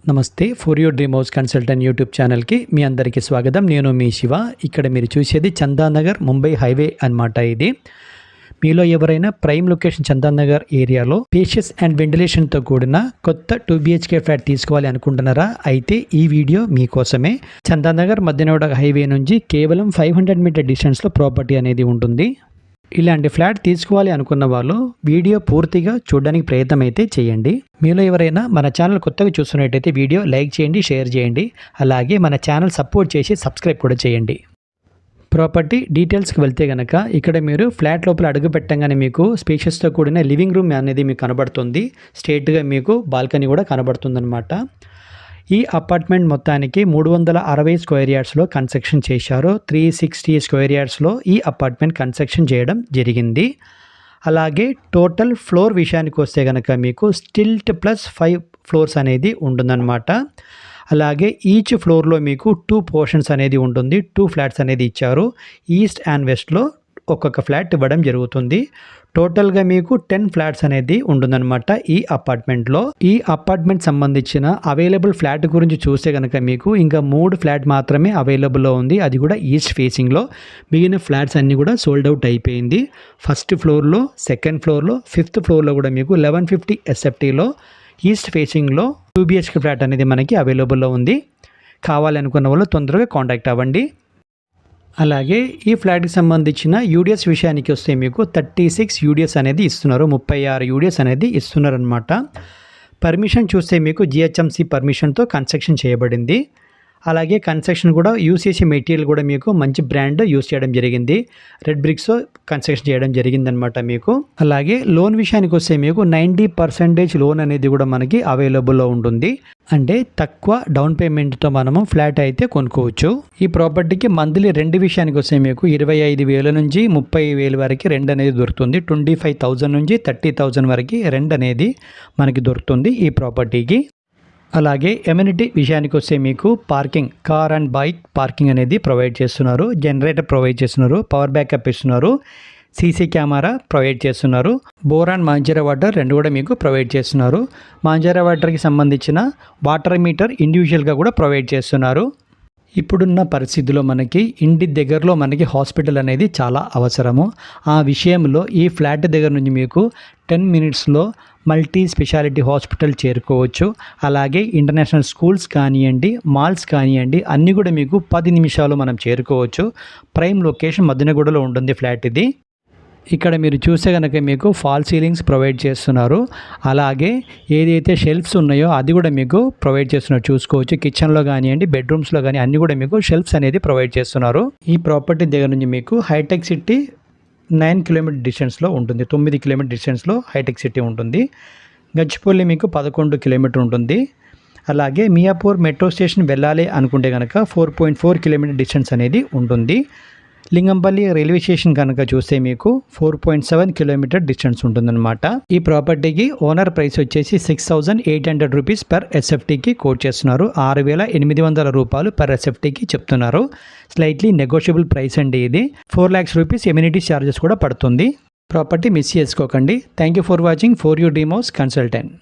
నమస్తే for your dream house consultant YouTube ఛానల్కి మీ అందరికీ స్వాగతం. నేను మీ శివ. ఇక్కడ మీరు చూసేది చందానగర్ ముంబై హైవే అన్నమాట. ఇది మీలో ఎవరైనా ప్రైమ్ లొకేషన్ చందానగర్ ఏరియాలో స్పేషియస్ అండ్ వెంటిలేషన్తో కూడిన కొత్త 2 BHK ఫ్లాట్ తీసుకోవాలి అనుకుంటున్నారా? అయితే ఈ వీడియో మీకోసమే. చందానగర్ మధ్యనోడ హైవే నుంచి కేవలం 500 మీటర్ డిస్టెన్స్లో ప్రాపర్టీ అనేది ఉంటుంది. ఇలాంటి ఫ్లాట్ తీసుకోవాలి అనుకున్న వాళ్ళు వీడియో పూర్తిగా చూడడానికి ప్రయత్నం అయితే చేయండి. మీలో ఎవరైనా మన ఛానల్ కొత్తగా చూస్తున్నట్టయితే వీడియో లైక్ చేయండి, షేర్ చేయండి. అలాగే మన ఛానల్ సపోర్ట్ చేసి సబ్స్క్రైబ్ కూడా చేయండి. ప్రాపర్టీ డీటెయిల్స్కి వెళ్తే కనుక ఇక్కడ మీరు ఫ్లాట్ లోపల అడుగు పెట్టగానే మీకు స్పేషియస్తో కూడిన లివింగ్ రూమ్ అనేది మీకు కనబడుతుంది. స్ట్రేట్గా మీకు బాల్కనీ కూడా కనబడుతుంది అనమాట. ఈ అపార్ట్మెంట్ మొత్తానికి 360 స్క్వేర్ యార్డ్స్లో కన్స్ట్రక్షన్ చేశారు. 360 స్క్వేర్ యార్డ్స్లో ఈ అపార్ట్మెంట్ కన్స్ట్రక్షన్ చేయడం జరిగింది. అలాగే టోటల్ ఫ్లోర్ విషయానికి వస్తే కనుక మీకు స్టిల్ట్ ప్లస్ 5 ఫ్లోర్స్ అనేది ఉంటుందన్నమాట. అలాగే ఈచ్ ఫ్లోర్లో మీకు 2 పోర్షన్స్ అనేది ఉంటుంది. 2 ఫ్లాట్స్ అనేది ఇచ్చారు. ఈస్ట్ అండ్ వెస్ట్లో ఒక్కొక్క ఫ్లాట్ ఇవ్వడం జరుగుతుంది. టోటల్గా మీకు 10 ఫ్లాట్స్ అనేది ఉంటుందన్నమాట ఈ అపార్ట్మెంట్లో. ఈ అపార్ట్మెంట్ సంబంధించిన అవైలబుల్ ఫ్లాట్ గురించి చూస్తే కనుక మీకు ఇంకా 3 ఫ్లాట్ మాత్రమే అవైలబుల్లో ఉంది. అది కూడా ఈస్ట్ ఫేసింగ్లో. మిగిలిన ఫ్లాట్స్ అన్నీ కూడా సోల్డ్ అవుట్ అయిపోయింది. ఫస్ట్ ఫ్లోర్లో, సెకండ్ ఫ్లోర్లో, 5th ఫ్లోర్లో కూడా మీకు 1150 SFTలో ఈస్ట్ ఫేసింగ్లో 2 BHK ఫ్లాట్ అనేది మనకి అవైలబుల్లో ఉంది. కావాలనుకున్న వాళ్ళు తొందరగా కాంటాక్ట్ అవ్వండి. అలాగే ఈ ఫ్లాట్కి సంబంధించిన యూడిఎస్ విషయానికి వస్తే మీకు 36 యూడిఎస్ అనేది ఇస్తున్నారు. 36 యూడిఎస్ అనేది ఇస్తున్నారనమాట. పర్మిషన్ చూస్తే మీకు GHMC పర్మిషన్తో కన్స్ట్రక్షన్ చేయబడింది. అలాగే కన్స్ట్రక్షన్ కూడా యూస్ చేసే మెటీరియల్ కూడా మీకు మంచి బ్రాండ్ యూస్ చేయడం జరిగింది. రెడ్ బ్రిక్స్తో కన్స్ట్రక్షన్ చేయడం జరిగిందనమాట మీకు. అలాగే లోన్ విషయానికి వస్తే మీకు 90% లోన్ అనేది కూడా మనకి అవైలబుల్లో ఉంటుంది. అంటే తక్కువ డౌన్ పేమెంట్తో మనము ఫ్లాట్ అయితే కొనుక్కోవచ్చు. ఈ ప్రాపర్టీకి మంత్లీ రెంట్ విషయానికి వస్తే మీకు 25,000 నుంచి 30,000 వరకు రెంట్ అనేది దొరుకుతుంది. 25,000 నుంచి 30,000 వరకు రెంట్ అనేది మనకి దొరుకుతుంది ఈ ప్రాపర్టీకి. అలాగే ఎమ్యూనిటీ విషయానికి వస్తే మీకు parking, car and bike parking అనేది ప్రొవైడ్ చేస్తున్నారు. జనరేటర్ ప్రొవైడ్ చేస్తున్నారు. పవర్ బ్యాకప్ ఇస్తున్నారు. సీసీ కెమెరా ప్రొవైడ్ చేస్తున్నారు. బోర్ అండ్ మాంజరా వాటర్ రెండు కూడా మీకు ప్రొవైడ్ చేస్తున్నారు. మాంజరా వాటర్కి సంబంధించిన వాటర్ మీటర్ ఇండివిజువల్గా కూడా ప్రొవైడ్ చేస్తున్నారు. ఇప్పుడున్న పరిస్థితిలో మనకి ఇంటి దగ్గరలో మనకి హాస్పిటల్ అనేది చాలా అవసరము. ఆ విషయంలో ఈ ఫ్లాట్ దగ్గర నుంచి మీకు 10 మినిట్స్లో మల్టీ స్పెషాలిటీ హాస్పిటల్ చేరుకోవచ్చు. అలాగే ఇంటర్నేషనల్ స్కూల్స్ కానివ్వండి, మాల్స్ కానివ్వండి, అన్నీ కూడా మీకు 10 నిమిషాలు మనం చేరుకోవచ్చు. ప్రైమ్ లొకేషన్ మదనగూడలో ఉంటుంది ఫ్లాట్ ఇది. ఇక్కడ మీరు చూస్తే కనుక మీకు ఫాల్ సీలింగ్స్ ప్రొవైడ్ చేస్తున్నారు. అలాగే ఏదైతే షెల్ఫ్స్ ఉన్నాయో అది కూడా మీకు ప్రొవైడ్ చేస్తున్నారు. చూసుకోవచ్చు. కిచెన్లో కానివ్వండి, బెడ్రూమ్స్లో కానీ అన్నీ కూడా మీకు షెల్ఫ్స్ అనేది ప్రొవైడ్ చేస్తున్నారు. ఈ ప్రాపర్టీ దగ్గర నుంచి మీకు హైటెక్ సిటీ 9 కిలోమీటర్ డిస్టెన్స్లో ఉంటుంది. 9 కిలోమీటర్ డిస్టెన్స్లో హైటెక్ సిటీ ఉంటుంది. గచ్చిపల్లి మీకు 11 కిలోమీటర్ ఉంటుంది. అలాగే మియాపూర్ మెట్రో స్టేషన్ వెళ్ళాలి అనుకుంటే కనుక 4.4 కిలోమీటర్ డిస్టెన్స్ అనేది ఉంటుంది. లింగంపల్లి రైల్వే స్టేషన్ కనుక చూస్తే మీకు 4.7 కిలోమీటర్ డిస్టెన్స్ ఉంటుందన్నమాట. ఈ ప్రాపర్టీకి ఓనర్ ప్రైస్ వచ్చేసి 6,800 రూపీస్ పర్ SFTకి కోట్ చేస్తున్నారు. 6,800 రూపాయలు పర్ SFTకి చెప్తున్నారు. స్లైట్లీ నెగోషియబుల్ ప్రైస్ అండి ఇది. 4 lakhs రూపీస్ ఎమ్యూనిటీ ఛార్జెస్ కూడా పడుతుంది. ప్రాపర్టీ మిస్ చేసుకోకండి. Thank you for watching for your dream house consultant.